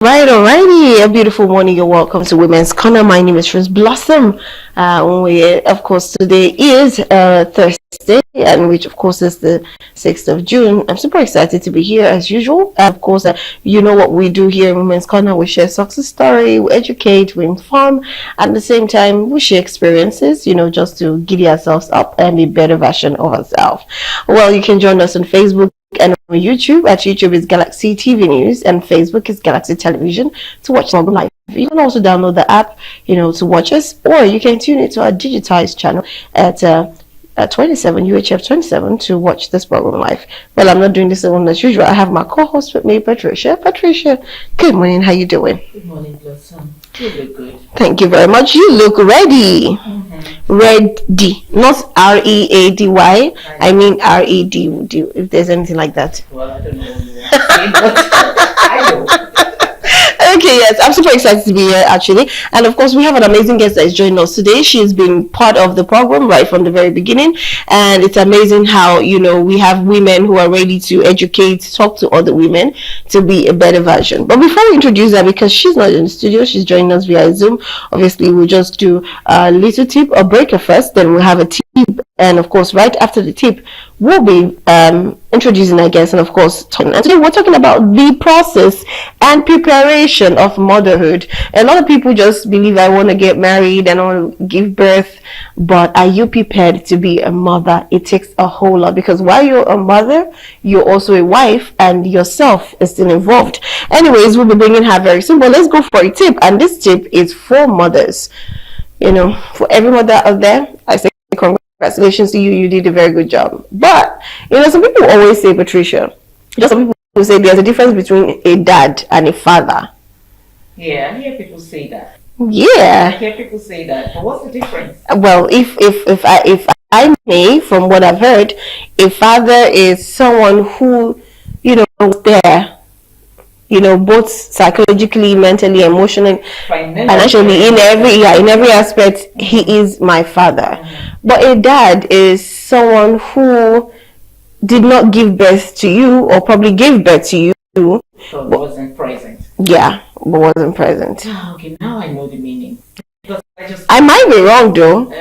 Alrighty. A beautiful morning. You're welcome to Women's Corner. My name is Rose Blossom. Of course, today is Thursday, and which, of course, is the 6th of June. I'm super excited to be here as usual. Of course, you know what we do here in Women's Corner. We share success story, we educate, we inform. At the same time, we share experiences, just to giddy ourselves up and be a better version of ourselves. Well, you can join us on Facebook and on YouTube. At YouTube is Galaxy TV News and Facebook is Galaxy Television to watch program live. You can also download the app, to watch us, or you can tune into our digitized channel at 27 UHF 27 to watch this program live. Well, I'm not doing this alone as usual. I have my co-host with me, Patricia. Patricia, good morning. How you doing? Good morning, Blossom. You look good. Thank you very much. You look ready. Ready, not READY. I mean RED. If there's anything like that. Well, I don't know what you want to say, but I know. Okay, yes, I'm super excited to be here actually, and of course we have an amazing guest that is joining us today. She's been part of the program right from the very beginning, and it's amazing how we have women who are ready to educate, talk to other women to be a better version. But before we introduce her, because she's not in the studio, she's joining us via Zoom. Obviously, we'll just do a little tip or breaker first, then we'll have a tip, and of course, right after the tip, we'll be introducing our guest, and of course, and today we're talking about the process and preparation of motherhood. A lot of people just believe I want to get married and I want to give birth, but are you prepared to be a mother? It takes a whole lot, because while you're a mother, you're also a wife, and yourself is still involved. Anyways, we'll be bringing her very soon, but let's go for a tip, and this tip is for mothers. For every mother out there, I say congratulations to you. You did a very good job. But some people always say, Patricia, some people say there's a difference between a dad and a father. Yeah, I hear people say that. Yeah, I hear people say that. But what's the difference? Well, if I may, from what I've heard, a father is someone who there, both psychologically, mentally, emotionally, financially, in every aspect. He is my father. But a dad is someone who did not give birth to you, or probably gave birth to you, so wasn't present. Yeah, but wasn't present. Okay, now I know the meaning. I might be wrong though,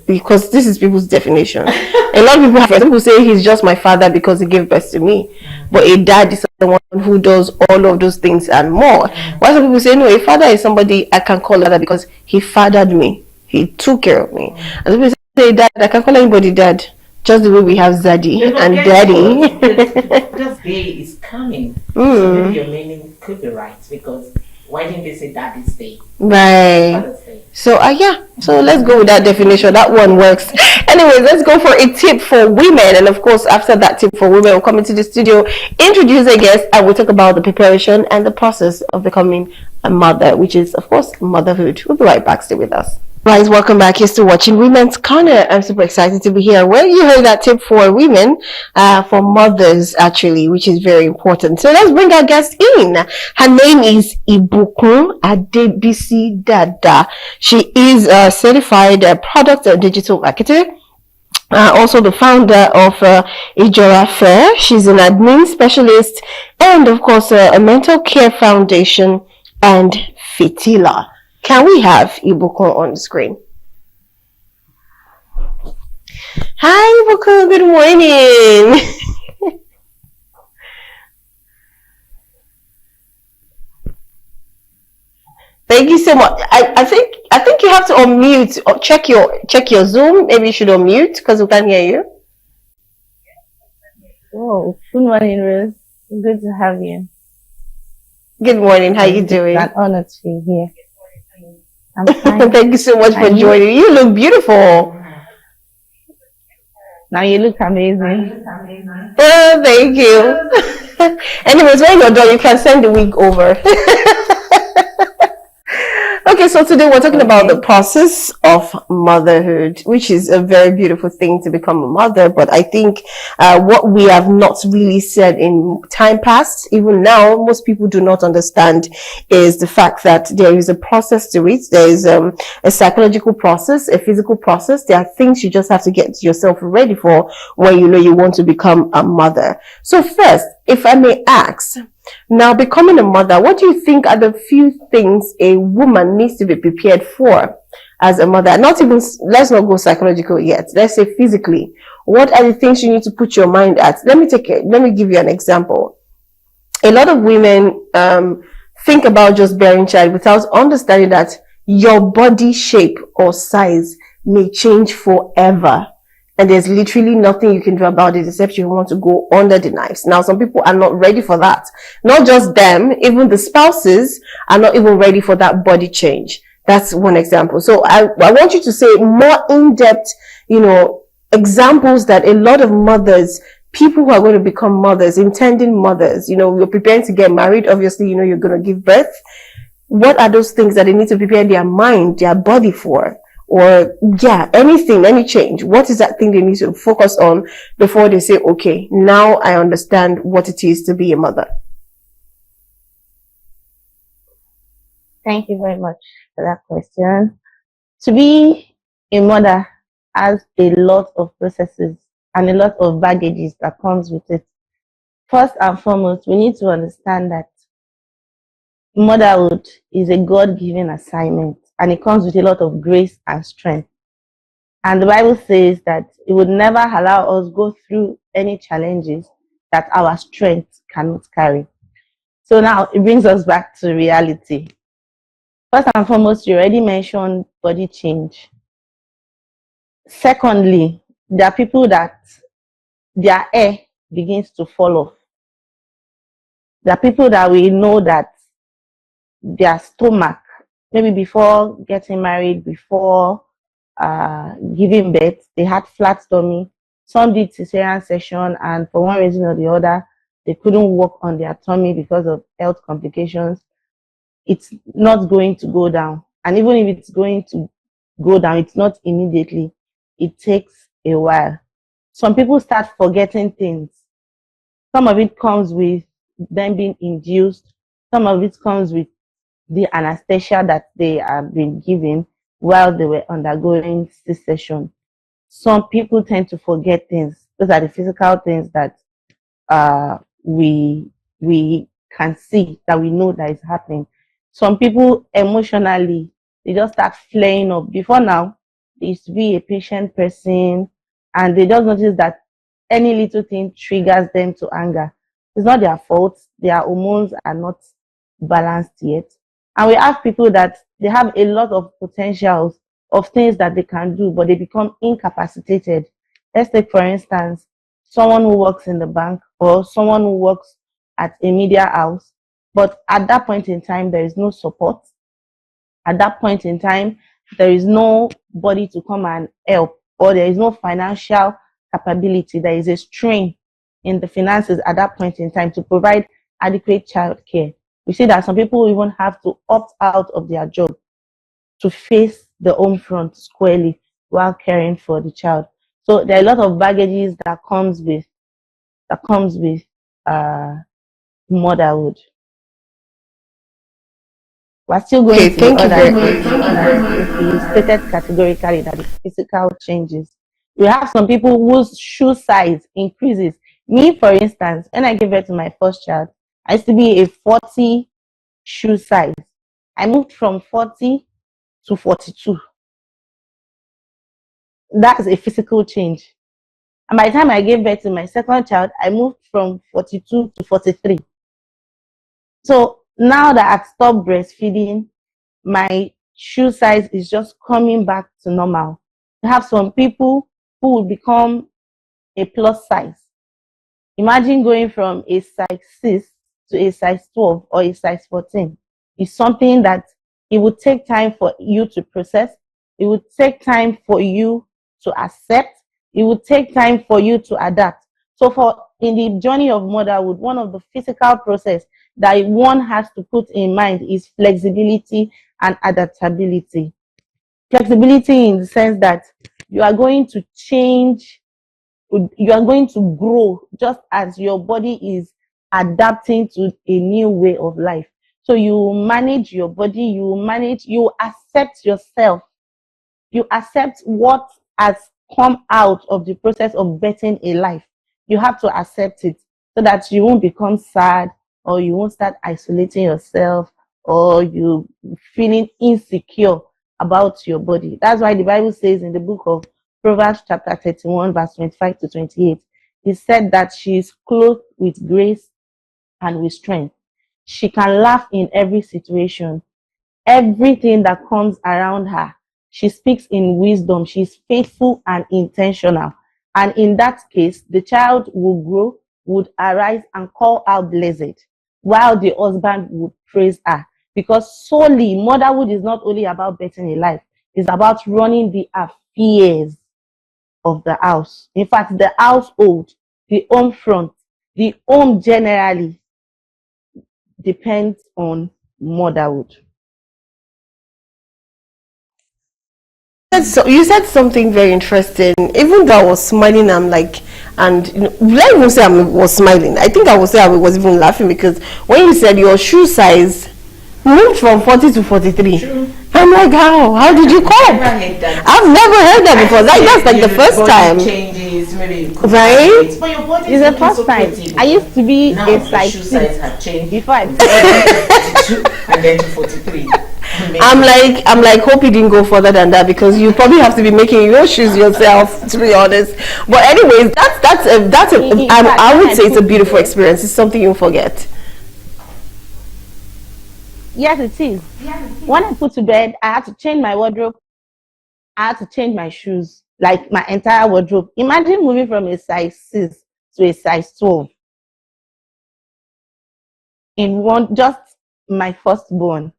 because this is people's definition. A lot of people who say he's just my father because he gave birth to me, but a dad is someone who does all of those things and more. Why some people say no, a father is somebody I can call that because he fathered me, he took care of me. And some people say dad, I can call anybody dad, just the way we have Zaddy and Daddy. This day is coming, so maybe your meaning could be right, because why didn't they say Daddy's Day? Right. So so let's go with that definition. That one works. Anyways, let's go for a tip for women, and of course after that tip for women, we'll come into the studio, introduce a guest, and we'll talk about the preparation and the process of becoming a mother, which is of course motherhood. We'll be right back. Stay with us. Guys, welcome back. You're still watching Women's Corner. I'm super excited to be here. Well, you heard that tip for women, for mothers actually, which is very important. So let's bring our guest in. Her name is Ibukun Adebisi Dada. She is a certified product and digital marketer. Also the founder of Ijora Fair. She's an admin specialist, and of course a mental care foundation and Fitila. Can we have Ibukun on the screen? Hi, Ibukun. Good morning. Thank you so much. I think you have to unmute. Or check your Zoom. Maybe you should unmute because we can't hear you. Oh, good morning, Rose. Good to have you. Good morning. How you doing? It's an honor to be here. I'm fine. Thank you so much for joining. You look beautiful. Now you look amazing. Oh, thank you. Anyways, when you're done, you can send the wig over. Okay, so today we're talking about the process of motherhood, which is a very beautiful thing to become a mother. But I think what we have not really said in time past, even now, most people do not understand, is the fact that there is a process to it. There is a psychological process, a physical process. There are things you just have to get yourself ready for when you know you want to become a mother. So first, if I may ask, now becoming a mother, what do you think are the few things a woman needs to be prepared for as a mother? Not even, let's not go psychological yet. Let's say physically. What are the things you need to put your mind at? Let me give you an example. A lot of women think about just bearing child without understanding that your body shape or size may change forever, and there's literally nothing you can do about it except you want to go under the knives. Now, some people are not ready for that. Not just them, even the spouses are not even ready for that body change. That's one example. So I want you to say more in-depth, examples that a lot of mothers, people who are going to become mothers, intending mothers, you're preparing to get married. Obviously, you're going to give birth. What are those things that they need to prepare their mind, their body for? Or anything, any change. What is that thing they need to focus on before they say, okay, now I understand what it is to be a mother? Thank you very much for that question. To be a mother has a lot of processes and a lot of baggages that comes with it. First and foremost, we need to understand that motherhood is a God-given assignment, and it comes with a lot of grace and strength. And the Bible says that it would never allow us go through any challenges that our strength cannot carry. So now it brings us back to reality. First and foremost, you already mentioned body change. Secondly, there are people that their hair begins to fall off. There are people that we know that their stomach, maybe before getting married, before giving birth, they had flat tummy. Some did cesarean section, and for one reason or the other, they couldn't work on their tummy because of health complications. It's not going to go down. And even if it's going to go down, it's not immediately. It takes a while. Some people start forgetting things. Some of it comes with them being induced. Some of it comes with the anesthesia that they have been given while they were undergoing C-section. Some people tend to forget things. Those are the physical things that we can see, that we know that is happening. Some people emotionally, they just start flaring up. Before now, they used to be a patient person, and they just notice that any little thing triggers them to anger. It's not their fault. Their hormones are not balanced yet. And we have people that they have a lot of potentials of things that they can do, but they become incapacitated. Let's take, for instance, someone who works in the bank or someone who works at a media house, but at that point in time, there is no support. At that point in time, there is nobody to come and help, or there is no financial capability. There is a strain in the finances at that point in time to provide adequate child care. We see that some people even have to opt out of their job to face the home front squarely while caring for the child. So there are a lot of baggages that comes with motherhood. We're still going Okay, to thank the you other very things. You stated categorically that the physical changes. We have some people whose shoe size increases. Me, for instance, when I gave birth to my first child, I used to be a 40 shoe size. I moved from 40 to 42. That's a physical change. And by the time I gave birth to my second child, I moved from 42 to 43. So now that I've stopped breastfeeding, my shoe size is just coming back to normal. You have some people who will become a plus size. Imagine going from a size 6 to a size 12 or a size 14. It's something that it would take time for you to process. It would take time for you to accept. It would take time for you to adapt. So in the journey of motherhood, one of the physical process that one has to put in mind is flexibility and adaptability. Flexibility in the sense that you are going to change, you are going to grow just as your body is adapting to a new way of life. So you manage your body, you accept yourself, you accept what has come out of the process of birthing a life. You have to accept it. so that you won't become sad, or you won't start isolating yourself, or you feeling insecure about your body. That's why the Bible says in the book of Proverbs chapter 31 verse 25 to 28, it said that she is clothed with grace and with strength. She can laugh in every situation. Everything that comes around her, she speaks in wisdom. She's faithful and intentional. And in that case, the child will grow, would arise and call out blessed, while the husband would praise her. Because solely, motherhood is not only about birthing a life, it's about running the affairs of the house. In fact, the household, the home front, the home generally depends on motherhood. So you said something very interesting. Even though I was smiling, I'm like, and let even say I was smiling. I think I would say I was even laughing, because when you said your shoe size moved from 40 to 43, True. I'm like, how did you cope? I've never heard that before. That's like the first time. Changes, maybe Right? But your body It's the first time. I used to be now a the size shoe 6 size have changed. before I And then to 43. I'm like, hope you didn't go further than that, because you probably have to be making your shoes yourself, to be honest. But anyways, I would say it's a beautiful experience. It's something you forget. Yes, it is. When I put to bed, I had to change my wardrobe. I had to change my shoes, like my entire wardrobe. Imagine moving from a size 6 to a size 12 in one, just my firstborn.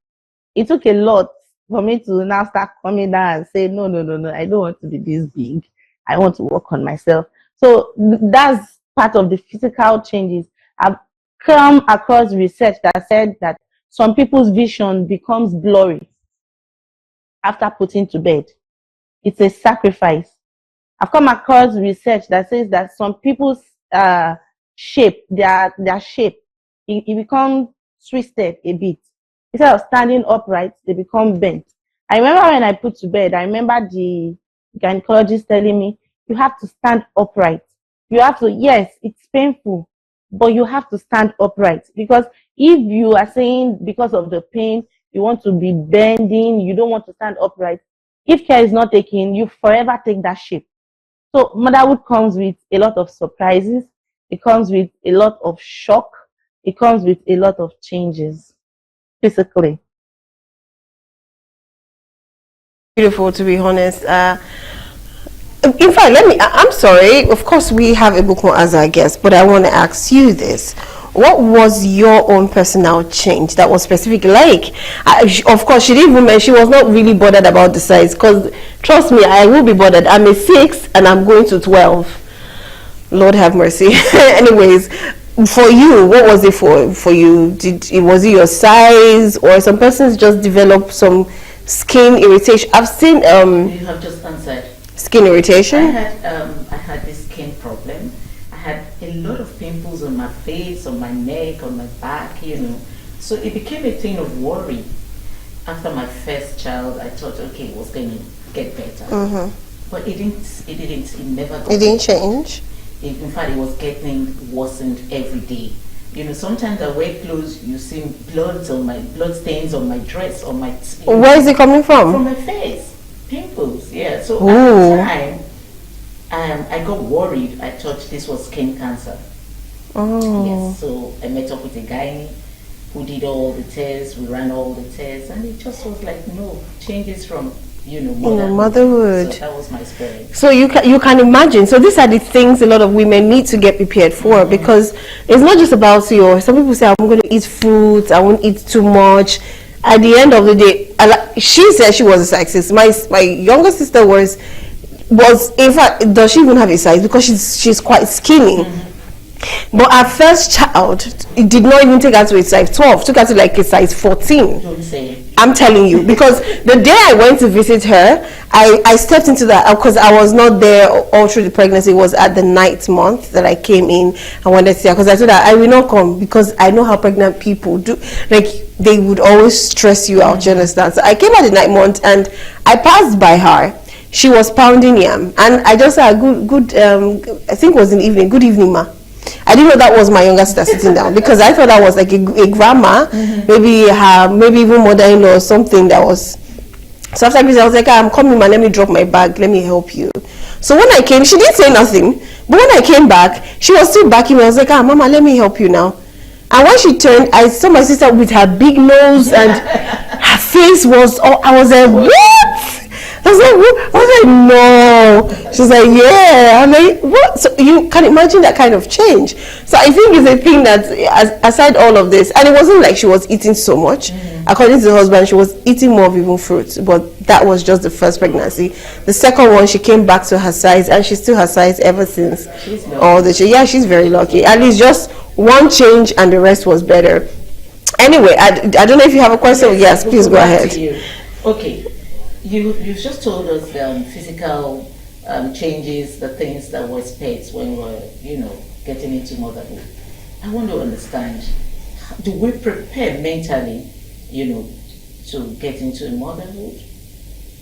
It took a lot for me to now start coming down and say, no, I don't want to be this big. I want to work on myself. So that's part of the physical changes. I've come across research that said that some people's vision becomes blurry after putting to bed. It's a sacrifice. I've come across research that says that some people's shape, their shape, it becomes twisted a bit. Instead of standing upright, they become bent. I remember when I put to bed, I remember the gynecologist telling me, you have to stand upright. You have to, yes, it's painful, but you have to stand upright. Because if you are saying because of the pain, you want to be bending, you don't want to stand upright, if care is not taken, you forever take that shape. So motherhood comes with a lot of surprises. It comes with a lot of shock. It comes with a lot of changes physically. Beautiful, to be honest. In fact, I'm sorry. Of course, we have Ibukun as our guest, but I want to ask you this. What was your own personal change that was specific? Like, of course, she didn't even mention, she was not really bothered about the size, because trust me, I will be bothered. I'm a 6 and I'm going to 12. Lord have mercy. Anyways, for you, what was it for you? Was it your size, or some persons just develop some skin irritation? I've seen You have just answered. Skin irritation. I had this skin problem. I had a lot of pimples on my face, on my neck, on my back, So it became a thing of worry. After my first child, I thought, okay, it was going to get better. Mm-hmm. But it didn't. It never got It didn't better. change. In fact, it was getting worsened every day. Sometimes I wear clothes, you see blood stains on my dress, on my Where is it coming from from? my face, pimples. Yeah. So Ooh. at the time, I got worried. I thought this was skin cancer. Oh. Yes. So I met up with a guy who did all the tests. We ran all the tests, and it just was like, no changes from motherhood. So that was my experience. So you can imagine. So these are the things a lot of women need to get prepared for, because it's not just about some people say, I'm going to eat fruits, I won't eat too much. At the end of the day, she said she was a size 6. My younger sister was in fact, does she even have a size, because she's quite skinny. But our first child, it did not even take her to a size 12, took her to like a size 14. Don't say it. I'm telling you, because the day I went to visit her, I stepped into that, because I was not there all through the pregnancy. It was at the 9th month that I came in and wanted to see her, because I told her I will not come, because I know how pregnant people do. Like, they would always stress you out, you understand? So I came at the 9th month and I passed by her. She was pounding yam, and I just said, good I think it was in the evening, good evening, ma. I didn't know that was my younger sister sitting down, because I thought that was like a grandma, maybe her, maybe even mother-in-law or something that was. So after this, I was like, I'm coming, man. Let me drop my bag. Let me help you. So when I came, she didn't say nothing. But when I came back, she was still backing me. I was like, Mama, let me help you now. And when she turned, I saw my sister with her big nose and her face was. Oh, I was like, what? I was like, what? I was like, no. She's like, yeah. I'm like, what? So you can imagine that kind of change. So I think it's a thing that, aside all of this, and it wasn't like she was eating so much. According to the husband, she was eating more of even fruits, but that was just the first pregnancy. The second one, she came back to her size, and she's still her size ever since. All the yeah, she's very lucky. At least just one change, and the rest was better. Anyway, I don't know if you have a question. Yes, please go ahead. Okay, you just told us physical changes, the things that were expected when we're getting into motherhood. I want to understand, do we prepare mentally, to get into motherhood?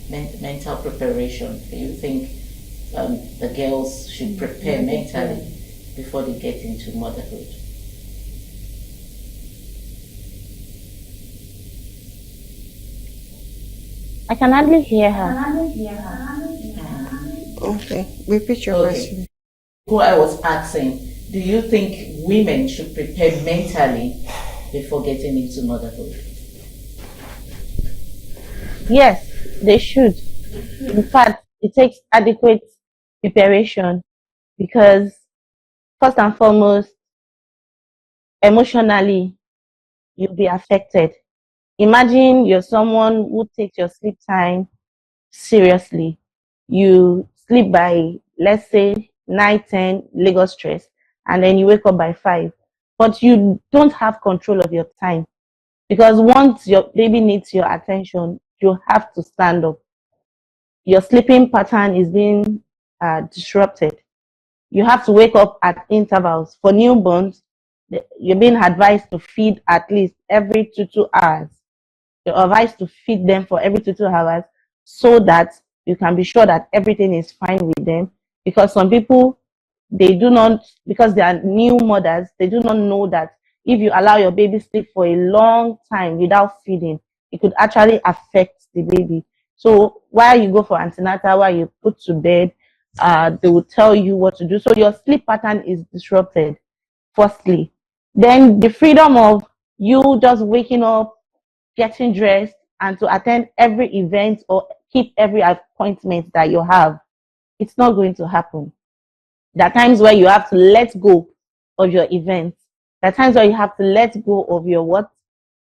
Mental preparation. Do you think the girls should prepare mentally before they get into motherhood? I can hardly hear her. Okay, repeat your question. Who I was asking, do you think women should prepare mentally before getting into motherhood? Yes, they should. In fact, it takes adequate preparation because, first and foremost, emotionally, you'll be affected. Imagine you're someone who takes your sleep time seriously. You sleep by, let's say, 9, 10, Lagos stress, and then you wake up by 5. But you don't have control of your time because once your baby needs your attention, you have to stand up. Your sleeping pattern is being disrupted. You have to wake up at intervals. For newborns, you're being advised to feed at least every 2 hours. You're advised to feed them for every 2 hours so that you can be sure that everything is fine with them. Because some people, they do not, because they are new mothers, they do not know that if you allow your baby sleep for a long time without feeding, it could actually affect the baby. So while you go for antenatal, while you put to bed, they will tell you what to do. So your sleep pattern is disrupted, firstly. Then the freedom of you just waking up, getting dressed, and to attend every event or keep every appointment that you have, it's not going to happen. There are times where you have to let go of your events. There are times where you have to let go of your what?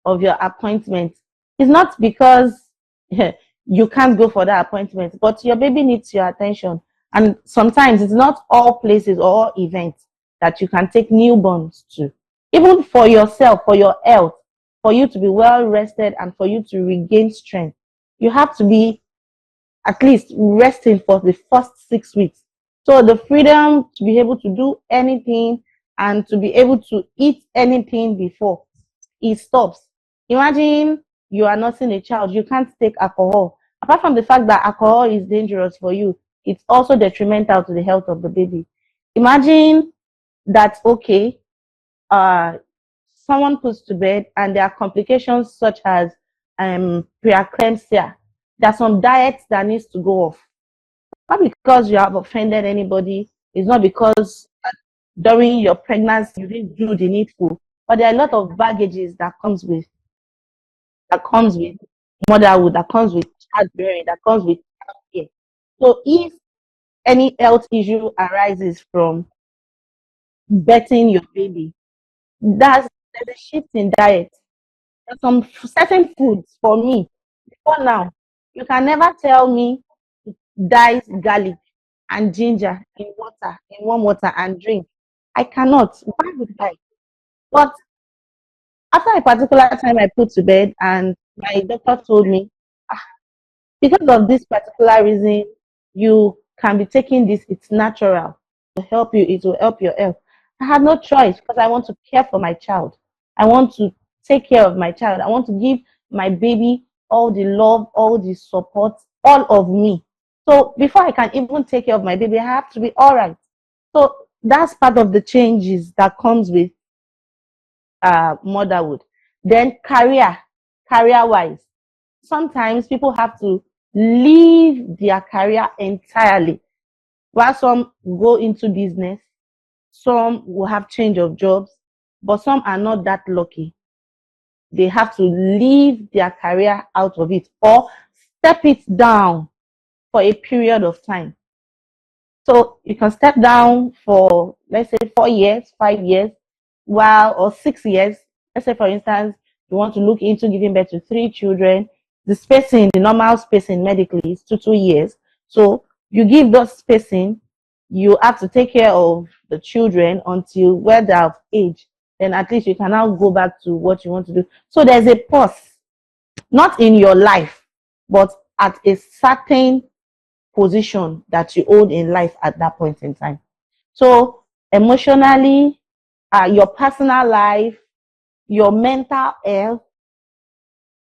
Of your appointment. It's not because you can't go for that appointment, but your baby needs your attention. And sometimes it's not all places or all events that you can take newborns to. Even for yourself, for your health, for you to be well rested and for you to regain strength, you have to be at least resting for the first 6 weeks. So the freedom to be able to do anything and to be able to eat anything before it stops. Imagine you are nursing a child, you can't take alcohol. Apart from the fact that alcohol is dangerous for you, it's also detrimental to the health of the baby. Imagine that, okay, someone puts to bed and there are complications such as preeclampsia. There are some diets that needs to go off. Not because you have offended anybody. It's not because during your pregnancy you didn't do the needful. But there are a lot of baggages that comes with motherhood, that comes with childbearing, that comes with care. So if any health issue arises from birthing your baby, there's a shift in diet. There's some certain foods for me. Before now, you can never tell me to dice garlic and ginger in water, in warm water, and drink. I cannot. Why would I? But after a particular time I put to bed and my doctor told me, "Ah, because of this particular reason, you can be taking this, it's natural to help you, it will help your health." I had no choice because I want to care for my child. I want to take care of my child. I want to give my baby all the love, all the support, all of me. So before I can even take care of my baby, I have to be all right. So that's part of the changes that comes with motherhood. Then career wise, sometimes people have to leave their career entirely. While some go into business, some will have change of jobs, but some are not that lucky. They have to leave their career out of it or step it down for a period of time. So you can step down for, let's say, 4 years, 5 years, or 6 years. Let's say, for instance, you want to look into giving birth to 3 children. The normal spacing medically is 2 years. So you give those spacing, you have to take care of the children until where they're of age. Then at least you can now go back to what you want to do. So there's a pause, not in your life, but at a certain position that you hold in life at that point in time. So emotionally, your personal life, your mental health,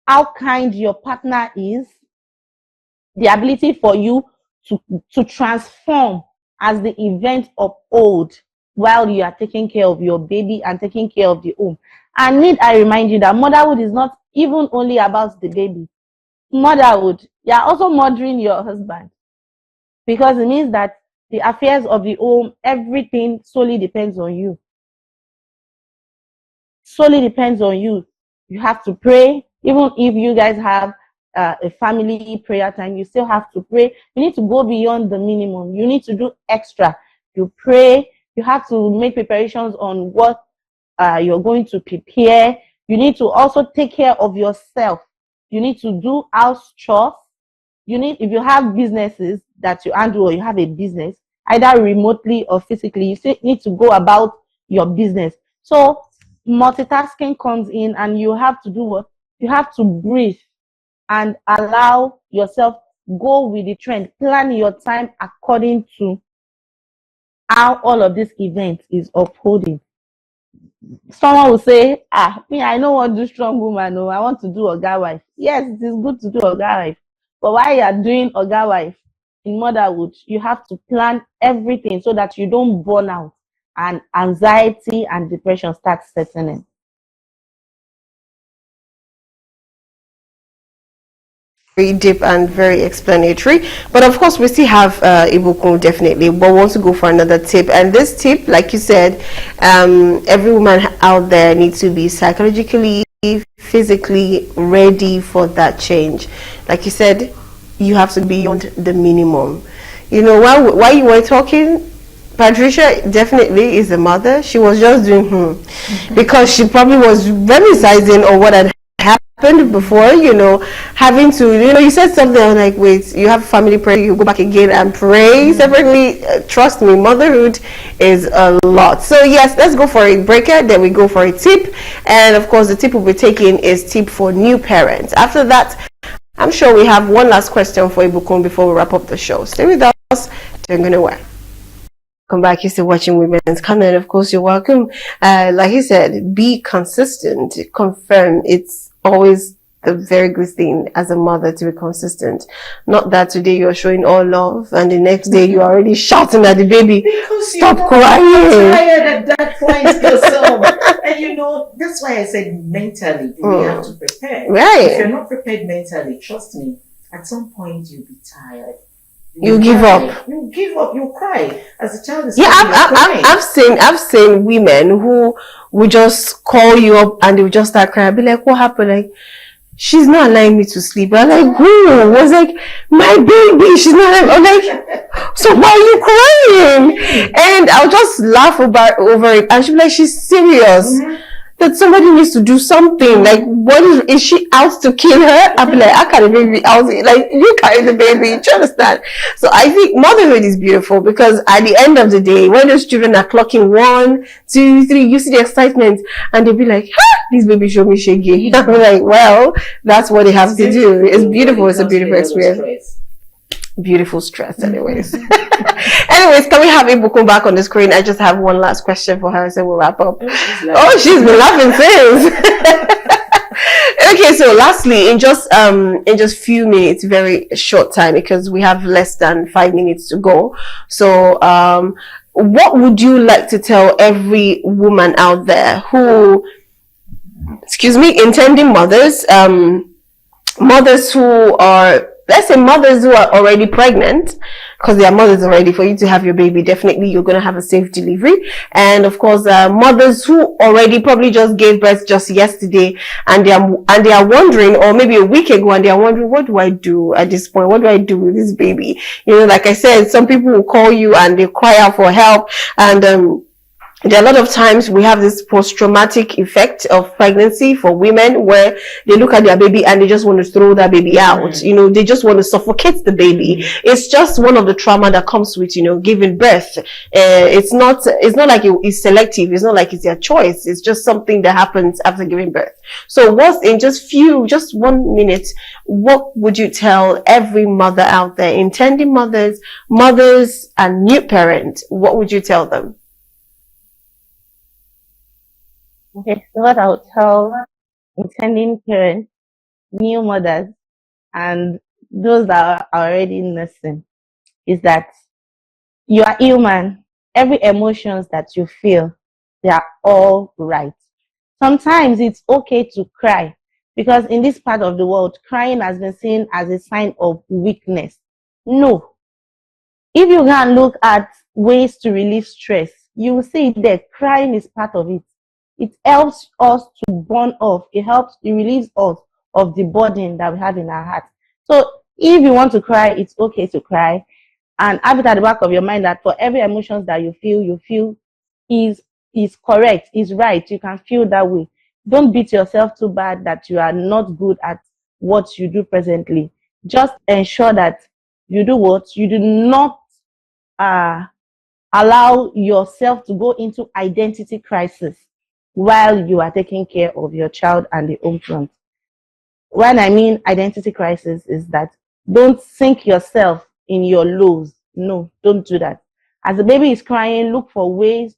how kind your partner is, the ability for you to transform as the event uphold while you are taking care of your baby and taking care of the home. And need I remind you that motherhood is not even only about the baby. Motherhood, you are also mothering your husband, because it means that the affairs of the home, everything solely depends on you. Solely depends on you. You have to pray. Even if you guys have a family prayer time, you still have to pray. You need to go beyond the minimum. You need to do extra. You pray. You have to make preparations on what you're going to prepare. You need to also take care of yourself. You need to do house chores. If you have businesses that you handle, or you have a business, either remotely or physically, you still need to go about your business. So multitasking comes in, and you have to do what? You have to breathe and allow yourself go with the trend. Plan your time according to how all of this event is upholding. Someone will say, me, I don't want to do strong woman, no, I want to do Oga wife. Yes, it is good to do Oga wife. But while you are doing Oga wife in motherhood, you have to plan everything so that you don't burn out and anxiety and depression start setting in. Very deep and very explanatory, but of course we still have Ibukun definitely, but we want to go for another tip. And this tip, like you said, every woman out there needs to be psychologically, physically ready for that change. Like you said, you have to be beyond the minimum. You know, while you were talking, Patricia definitely is a mother. She was just doing because she probably was reminiscing on what had happened before, having to, you said something, I was like, wait, you have family prayer, you go back again and pray separately. Trust me, motherhood is a lot. So yes, let's go for a breaker, then we go for a tip. And of course, the tip we'll be taking is tip for new parents. After that, I'm sure we have one last question for Ibukun before we wrap up the show. Stay with us, don't go nowhere. Come back, you're still watching Women's Corner. Of course, you're welcome. Like you said, be consistent. Confirm. It's always a very good thing as a mother to be consistent. Not that today you're showing all love and the next day you're already shouting at the baby, because stop crying. You're tired at that point yourself. And that's why I said mentally, you have to prepare. Right. If you're not prepared mentally, trust me, at some point you'll be tired. You give up. You give up. You cry as a child. I've seen women who will just call you up and they'll just start crying. I'll be like, what happened? Like, she's not allowing me to sleep. I'm like, who? I was like, my baby. She's not. I'm like, so why are you crying? And I'll just laugh over it. And she'll be like, she's serious. That somebody needs to do something. Like, what is she out to kill her? I'll be like, I carry the baby out. Like, you carry the baby. Do you understand? So I think motherhood is beautiful, because at the end of the day, when those children are clocking 1, 2, 3, you see the excitement, and they'll be like, this baby show me shaggy. I'm like, well, that's what they have to do. It's beautiful. It's a beautiful experience. Beautiful stress, anyways. Anyways, can we have Ibukun back on the screen? I just have one last question for her, so we'll wrap up. She's been laughing since. Okay, so lastly, in just few minutes, very short time, because we have less than 5 minutes to go. So what would you like to tell every woman out there who, excuse me, intending mothers, mothers who are, let's say mothers who are already pregnant, because they are mothers already. For you to have your baby, definitely you're going to have a safe delivery. And of course, mothers who already probably just gave birth just yesterday, and they are wondering, or maybe a week ago, and they are wondering, what do I do at this point? What do I do with this baby? You know, like I said, some people will call you and they cry out for help. And there are a lot of times we have this post-traumatic effect of pregnancy for women, where they look at their baby and they just want to throw that baby out. You know, they just want to suffocate the baby. It's just one of the trauma that comes with, you know, giving birth. It's not like it's selective. It's not like it's their choice. It's just something that happens after giving birth. So what's in just 1 minute, what would you tell every mother out there, intending mothers, and new parents? What would you tell them? Okay, so what I would tell intending parents, new mothers, and those that are already nursing is that you are human. Every emotions that you feel, they are all right. Sometimes it's okay to cry, because in this part of the world, crying has been seen as a sign of weakness. No. If you can look at ways to relieve stress, you will see that crying is part of it. It helps us to burn off. It relieves us of the burden that we have in our heart. So if you want to cry, it's okay to cry. And have it at the back of your mind that for every emotions that you feel is correct, is right. You can feel that way. Don't beat yourself too bad that you are not good at what you do presently. Just ensure that you do what? You do not allow yourself to go into identity crisis while you are taking care of your child and the home front. When I mean identity crisis is that don't sink yourself in your lows. No, don't do that. As the baby is crying, look for ways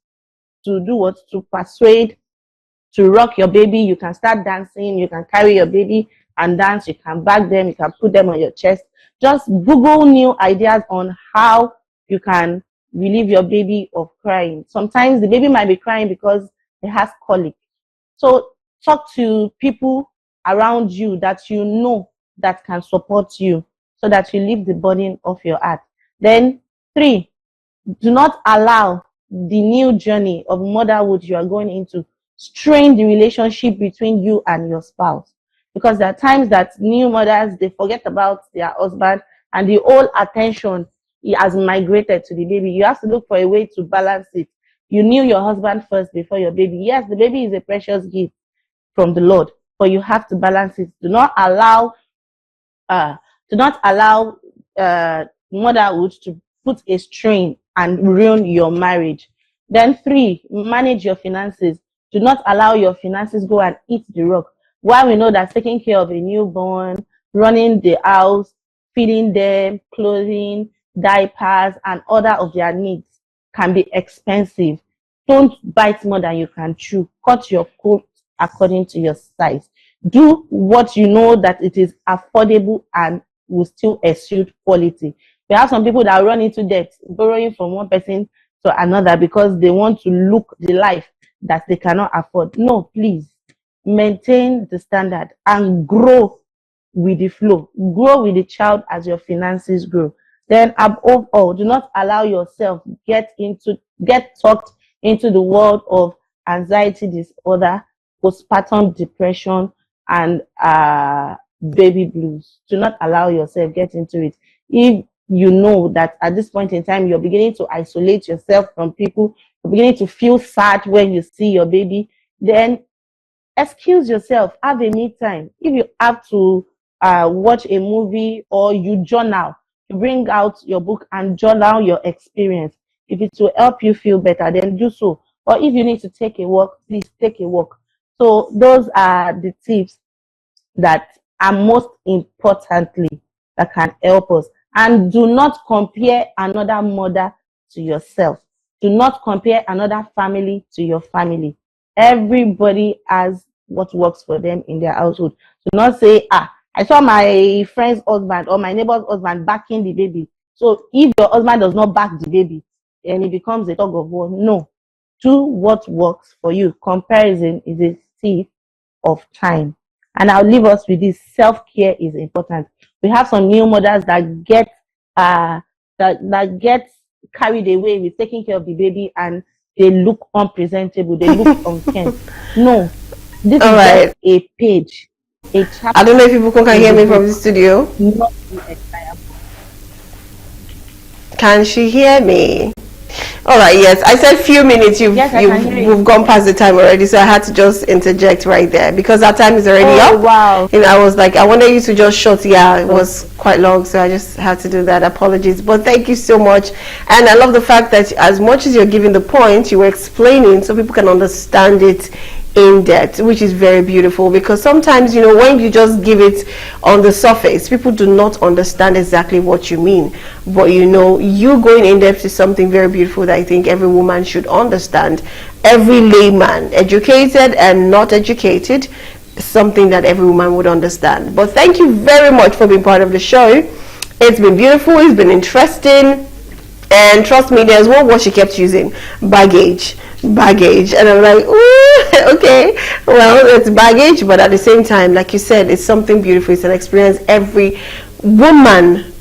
to do what? To persuade, to rock your baby. You can start dancing. You can carry your baby and dance. You can bag them. You can put them on your chest. Just Google new ideas on how you can relieve your baby of crying. Sometimes the baby might be crying because it has colic. So talk to people around you that you know that can support you, so that you leave the burden off your heart. Then 3, do not allow the new journey of motherhood you are going into strain the relationship between you and your spouse. Because there are times that new mothers, they forget about their husband and the whole attention has migrated to the baby. You have to look for a way to balance it. You knew your husband first before your baby. Yes, the baby is a precious gift from the Lord, but you have to balance it. Do not allow motherhood to put a strain and ruin your marriage. Then 3, manage your finances. Do not allow your finances go and eat the rock. While we know that taking care of a newborn, running the house, feeding them, clothing, diapers, and other of their needs can be expensive, don't bite more than you can chew. Cut your coat according to your size. Do what you know that it is affordable and will still exude quality. We have some people that run into debt, borrowing from one person to another because they want to look the life that they cannot afford. No, please maintain the standard and grow with the flow. Grow with the child as your finances grow. Then above all, do not allow yourself get sucked into the world of anxiety disorder, postpartum depression, and baby blues. Do not allow yourself get into it. If you know that at this point in time you're beginning to isolate yourself from people, you're beginning to feel sad when you see your baby, then excuse yourself, have a me time. If you have to watch a movie or you journal, you bring out your book and journal your experience. If it will help you feel better, then do so. Or if you need to take a walk, please take a walk. So those are the tips that are most importantly that can help us. And do not compare another mother to yourself. Do not compare another family to your family. Everybody has what works for them in their household. Do not say, I saw my friend's husband or my neighbor's husband backing the baby. So if your husband does not back the baby, and it becomes a tug of war. No. Do what works for you. Comparison is a thief of time. And I'll leave us with this: self-care is important. We have some new mothers that get that get carried away with taking care of the baby, and they look unpresentable, they look unkempt. No, this All is right. just a page, a chapter. I don't know if people can hear me from the studio. Not the entire book. Can she hear me? All right, yes. I said few minutes. Yes, I can hear you. We've gone past the time already, so I had to just interject right there because our time is already up. Wow. And I was like, I wanted you to just short. Yeah, it was quite long, so I just had to do that. Apologies, but thank you so much. And I love the fact that as much as you're giving the point, you were explaining so people can understand it in depth, which is very beautiful, because sometimes, you know, when you just give it on the surface, people do not understand exactly what you mean. But you know, you going in depth is something very beautiful that I think every woman should understand. Every layman, educated and not educated, something that every woman would understand. But thank you very much for being part of the show. It's been beautiful, it's been interesting, and trust me, there's one word she kept using: baggage. And I'm like, ooh, okay, well, it's baggage, but at the same time, like you said, it's something beautiful. It's an experience every woman,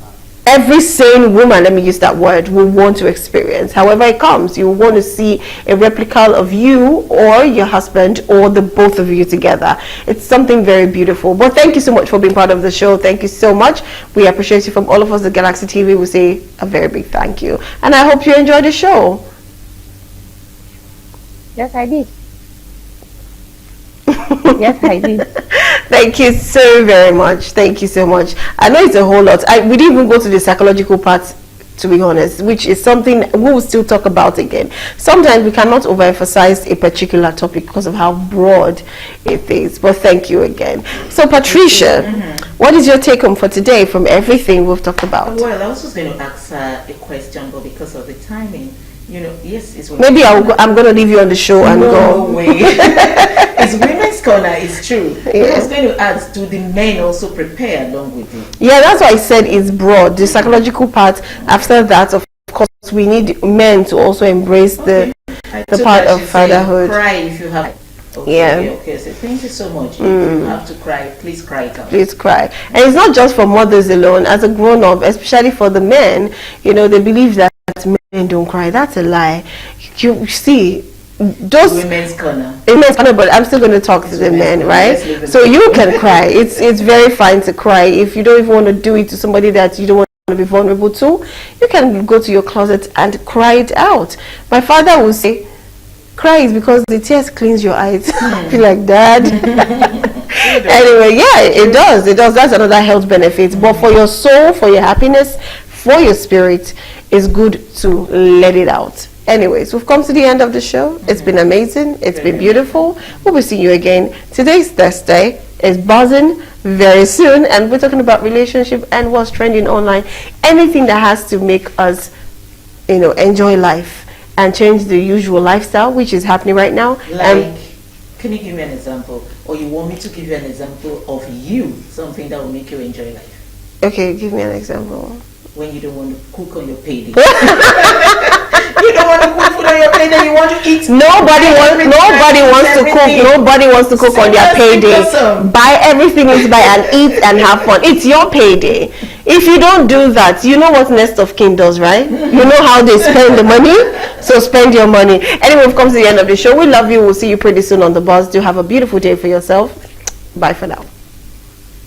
every sane woman, let me use that word, will want to experience. However it comes, you want to see a replica of you or your husband or the both of you together. It's something very beautiful. But thank you so much for being part of the show. Thank you so much. We appreciate you. From all of us at Galaxy TV, we say a very big thank you. And I hope you enjoyed the show. Yes, I did. Yes, I did. Thank you so very much. Thank you so much. I know it's a whole lot. We didn't even go to the psychological part, to be honest, which is something we will still talk about again. Sometimes we cannot overemphasize a particular topic because of how broad it is. But thank you again. So, Patricia, what is your take home for today from everything we've talked about? Well, I was just going to ask a question, but because of the timing, you know, yes, it's Maybe I'm going to leave you on the show and go. No way. It's women's corner, it's true. Yeah. I was going to ask, do the men also prepare along with it? Yeah, that's why I said it's broad. The psychological part, after that, of course, we need men to also embrace the part of fatherhood. Cry if you have. Okay, Yeah. okay, so thank you so much. If you have to cry, please cry it out. Please cry. And it's not just for mothers alone. As a grown-up, especially for the men, you know, they believe that men don't cry. That's a lie. You see, those Women's corner. but I'm still going to talk to the men, right? So you can cry. It's very fine to cry. If you don't even want to do it to somebody that you don't want to be vulnerable to, you can go to your closet and cry it out. My father would say, cry is because the tears cleanse your eyes. I feel like, Dad. Anyway, yeah, it does. That's another health benefit. But for your soul, for your happiness, for your spirit, it's good to let it out. Anyways, we've come to the end of the show. It's been amazing. It's been beautiful. We will see you again. Today's Thursday. It's buzzing very soon, and we're talking about relationship and what's trending online. Anything that has to make us, you know, enjoy life and change the usual lifestyle, which is happening right now. Can you give me an example? Or you want me to give you an example of you, something that will make you enjoy life? Okay, give me an example. When you don't want to cook on your payday. You don't want to cook food on your payday, you want to eat. Nobody wants to cook. Nobody wants to cook on their payday. Buy everything is buy and eat and have fun. It's your payday. If you don't do that, you know what Next of Kin does, right? You know how they spend the money, so spend your money. Anyway, we've come to the end of the show. We love you. We'll see you pretty soon on the bus. Do have a beautiful day for yourself. Bye for now.